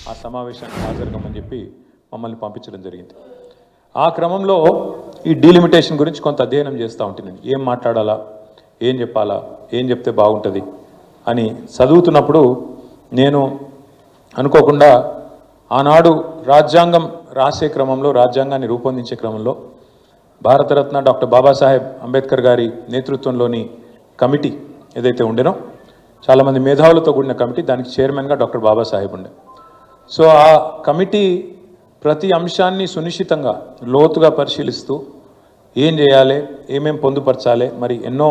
ఆ సమావేశానికి హాజరుకమ్మని చెప్పి మమ్మల్ని పంపించడం జరిగింది. ఆ క్రమంలో ఈ డీలిమిటేషన్ గురించి కొంత అధ్యయనం చేస్తూ ఉంటున్నాను. ఏం మాట్లాడాలా, ఏం చెప్పాలా, ఏం చెప్తే బాగుంటుంది అని చదువుతున్నప్పుడు నేను అనుకోకుండా ఆనాడు రాజ్యాంగం రాసే క్రమంలో, రాజ్యాంగాన్ని రూపొందించే క్రమంలో భారతరత్న డాక్టర్ బాబాసాహెబ్ అంబేద్కర్ గారి నేతృత్వంలోని కమిటీ ఏదైతే ఉండేనో, చాలామంది మేధావులతో కూడిన కమిటీ, దానికి చైర్మన్గా డాక్టర్ బాబాసాహెబ్ ఉండే. సో ఆ కమిటీ ప్రతి అంశాన్ని సునిశ్చితంగా లోతుగా పరిశీలిస్తూ ఏం చేయాలి, ఏమేం పొందుపరచాలి, మరి ఎన్నో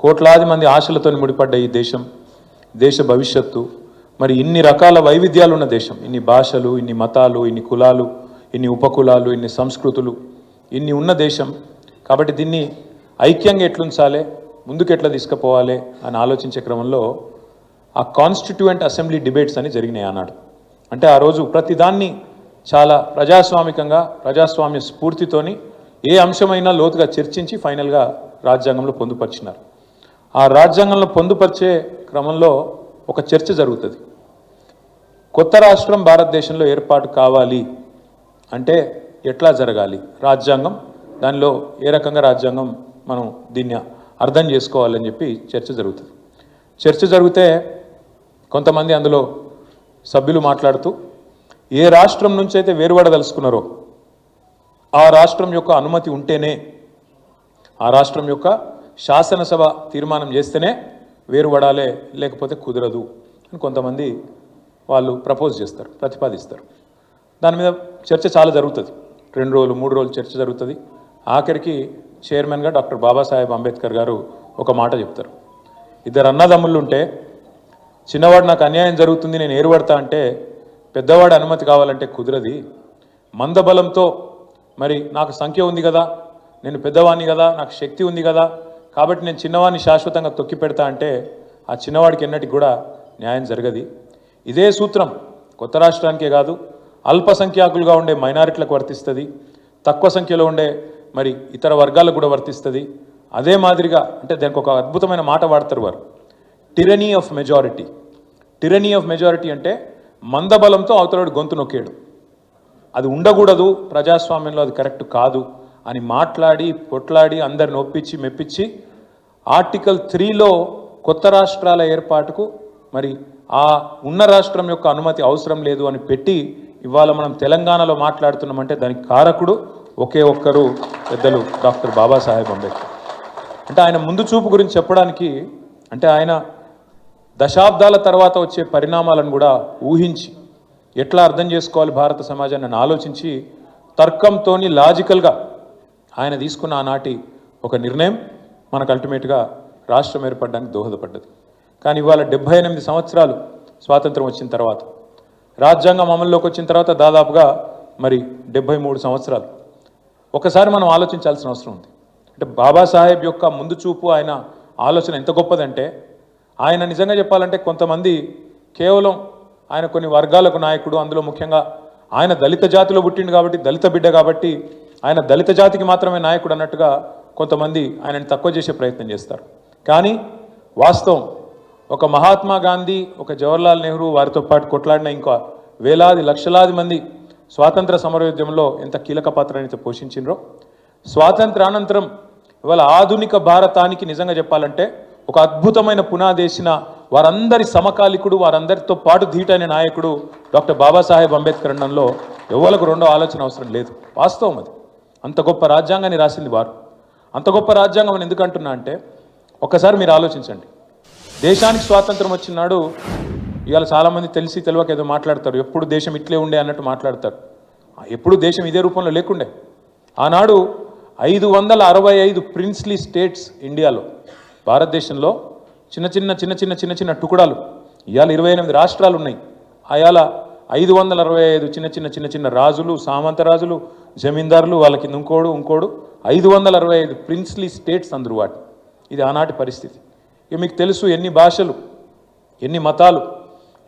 కోట్లాది మంది ఆశలతో ముడిపడ్డ ఈ దేశ భవిష్యత్తు, మరి ఇన్ని రకాల వైవిధ్యాలు ఉన్న దేశం, ఇన్ని భాషలు, ఇన్ని మతాలు, ఇన్ని కులాలు, ఇన్ని ఉపకులాలు, ఇన్ని సంస్కృతులు, ఇన్ని ఉన్న దేశం కాబట్టి దీన్ని ఐక్యంగా ఎట్లుంచాలి, ముందుకు ఎట్లా తీసుకుపోవాలి అని ఆలోచించే క్రమంలో ఆ కాన్స్టిట్యూయెంట్ అసెంబ్లీ డిబేట్స్ అని జరిగినాయి ఆనాడు. అంటే ఆ రోజు ప్రతిదాన్ని చాలా ప్రజాస్వామికంగా, ప్రజాస్వామ్య స్ఫూర్తితోని ఏ అంశమైనా లోతుగా చర్చించి ఫైనల్గా రాజ్యాంగంలో పొందుపరిచినారు. ఆ రాజ్యాంగంలో పొందుపరిచే క్రమంలో ఒక చర్చ జరుగుతుంది. కొత్త రాష్ట్రం భారతదేశంలో ఏర్పాటు కావాలి అంటే ఎట్లా జరగాలి, రాజ్యాంగం దానిలో ఏ రకంగా రాజ్యాంగం మనం దీన్ని అర్థం చేసుకోవాలని చెప్పి చర్చ జరుగుతుంది. చర్చ జరిగితే కొంతమంది అందులో సభ్యులు మాట్లాడుతూ ఏ రాష్ట్రం నుంచి అయితే వేరుపడదలుచుకున్నారో ఆ రాష్ట్రం యొక్క అనుమతి ఉంటేనే, ఆ రాష్ట్రం యొక్క శాసనసభ తీర్మానం చేస్తేనే వేరుపడాలే, లేకపోతే కుదరదు అని కొంతమంది వాళ్ళు ప్రపోజ్ చేస్తారు, ప్రతిపాదిస్తారు. దాని మీద చర్చ చాలా జరుగుతుంది, 2 రోజులు 3 రోజులు చర్చ జరుగుతుంది. ఆఖరికి చైర్మన్గా డాక్టర్ బాబాసాహెబ్ అంబేద్కర్ గారు ఒక మాట చెప్తారు. 2 అన్నదమ్ముళ్ళు ఉంటే చిన్నవాడు నాకు అన్యాయం జరుగుతుంది, నేను ఏరుపడతా అంటే పెద్దవాడి అనుమతి కావాలంటే కుదరది. మందబలంతో మరి నాకు సంఖ్య ఉంది కదా, నేను పెద్దవాడిని కదా, నాకు శక్తి ఉంది కదా, కాబట్టి నేను చిన్నవాడిని శాశ్వతంగా తొక్కి పెడతా అంటే ఆ చిన్నవాడికి ఎన్నటికి కూడా న్యాయం జరగది. ఇదే సూత్రం కొత్త రాష్ట్రానికే కాదు, అల్పసంఖ్యాకులుగా ఉండే మైనారిటీలకు వర్తిస్తుంది, తక్కువ సంఖ్యలో ఉండే మరి ఇతర వర్గాలకు కూడా వర్తిస్తుంది. అదే మాదిరిగా అంటే దానికి ఒక అద్భుతమైన మాట వాడతారు వారు, టిరనీ ఆఫ్ మెజారిటీ. టిరనీ ఆఫ్ మెజారిటీ అంటే మందబలంతో అవతలడు గొంతు నొక్కేడు, అది ఉండకూడదు, ప్రజాస్వామ్యంలో అది కరెక్ట్ కాదు అని మాట్లాడి కొట్లాడి అందరిని ఒప్పించి మెప్పించి ఆర్టికల్ 3లో కొత్త రాష్ట్రాల ఏర్పాటుకు మరి ఆ ఉన్న రాష్ట్రం యొక్క అనుమతి అవసరం లేదు అని పెట్టి ఇవాళ మనం తెలంగాణలో మాట్లాడుతున్నామంటే దానికి కారకుడు ఒకే ఒక్కరు, పెద్దలు డాక్టర్ బాబాసాహెబ్ అంబేద్కర్. అంటే ఆయన ముందు చూపు గురించి చెప్పడానికి, అంటే ఆయన దశాబ్దాల తర్వాత వచ్చే పరిణామాలను కూడా ఊహించి ఎట్లా అర్థం చేసుకోవాలి భారత సమాజాన్ని ఆలోచించి తర్కంతో లాజికల్గా ఆయన తీసుకున్న ఆనాటి ఒక నిర్ణయం మనకు అల్టిమేట్గా రాష్ట్రం ఏర్పడడానికి దోహదపడ్డది. కానీ ఇవాళ 78 సంవత్సరాలు స్వాతంత్రం వచ్చిన తర్వాత, రాజ్యాంగం అమల్లోకి వచ్చిన తర్వాత దాదాపుగా మరి 73 సంవత్సరాలు. ఒకసారి మనం ఆలోచించాల్సిన అవసరం ఉంది. అంటే బాబాసాహెబ్ యొక్క ముందు చూపు, ఆయన ఆలోచన ఎంత గొప్పదంటే, ఆయన నిజంగా చెప్పాలంటే కొంతమంది కేవలం ఆయన కొన్ని వర్గాలకు నాయకుడు, అందులో ముఖ్యంగా ఆయన దళిత జాతిలో పుట్టిండు కాబట్టి, దళిత బిడ్డ కాబట్టి ఆయన దళిత జాతికి మాత్రమే నాయకుడు అన్నట్టుగా కొంతమంది ఆయనని తక్కువ చేసే ప్రయత్నం చేస్తారు. కానీ వాస్తవం ఒక మహాత్మా గాంధీ, ఒక జవహర్లాల్ నెహ్రూ, వారితో పాటు కొట్లాడిన ఇంకా వేలాది లక్షలాది మంది స్వాతంత్ర సమరోద్యమంలో ఎంత కీలక పాత్రనైతే పోషించిండ్రో, స్వాతంత్రానంతరం ఇవాళ ఆధునిక భారతానికి నిజంగా చెప్పాలంటే ఒక అద్భుతమైన పునాదేసిన వారందరి సమకాలికుడు, వారందరితో పాటు ధీటైన నాయకుడు డాక్టర్ బాబాసాహెబ్ అంబేద్కర్ అనడంలో ఎవరికి రెండో ఆలోచన అవసరం లేదు. వాస్తవం అది. అంత గొప్ప రాజ్యాంగాన్ని రాసింది వారు. అంత గొప్ప రాజ్యాంగం అని ఎందుకంటున్నా అంటే, ఒక్కసారి మీరు ఆలోచించండి. దేశానికి స్వాతంత్రం వచ్చినాడు ఇవాళ చాలామంది తెలిసి తెలియక ఏదో మాట్లాడతారు, ఎప్పుడు దేశం ఇట్లే ఉండే అన్నట్టు మాట్లాడతారు. ఎప్పుడు దేశం ఇదే రూపంలో లేకుండే. ఆనాడు 565 ప్రిన్స్లీ స్టేట్స్ ఇండియాలో, భారతదేశంలో చిన్న చిన్న టుకుడాలు. ఇవాళ 28 రాష్ట్రాలు ఉన్నాయి. అయాల 565 చిన్న చిన్న రాజులు, సామంత రాజులు, జమీందారులు, వాళ్ళకి ఇంకోడు 565 ప్రిన్స్లీ స్టేట్స్ అందరు వాటి. ఇది ఆనాటి పరిస్థితి. ఇక మీకు తెలుసు ఎన్ని భాషలు, ఎన్ని మతాలు,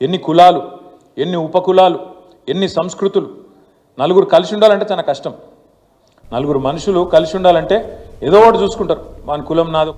ఎన్ని కులాలు, ఎన్ని ఉపకులాలు, ఎన్ని సంస్కృతులు. నలుగురు కలిసి ఉండాలంటే చాలా కష్టం. నలుగురు మనుషులు కలిసి ఉండాలంటే ఏదో ఒకటి చూసుకుంటారు, మన కులం నాదో